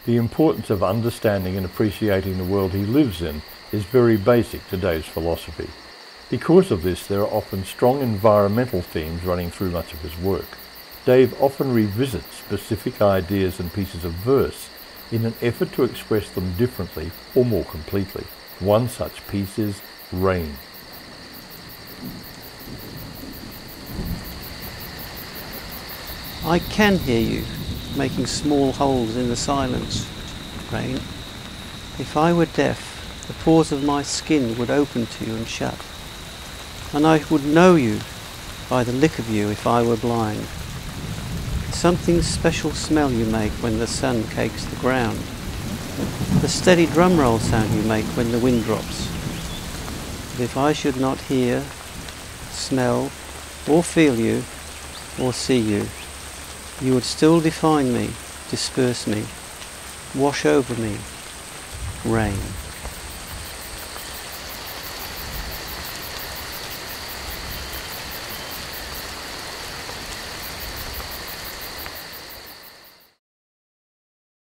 The importance of understanding and appreciating the world he lives in is very basic to Dave's philosophy. Because of this, there are often strong environmental themes running through much of his work. Dave often revisits specific ideas and pieces of verse in an effort to express them differently or more completely. One such piece is Rain. I can hear you, making small holes in the silence, Rain. If I were deaf, the pores of my skin would open to you and shut, and I would know you by the lick of you if I were blind. Something special smell you make when the sun cakes the ground, the steady drum roll sound you make when the wind drops. But if I should not hear, smell, or feel you, or see you, you would still define me, disperse me, wash over me, rain.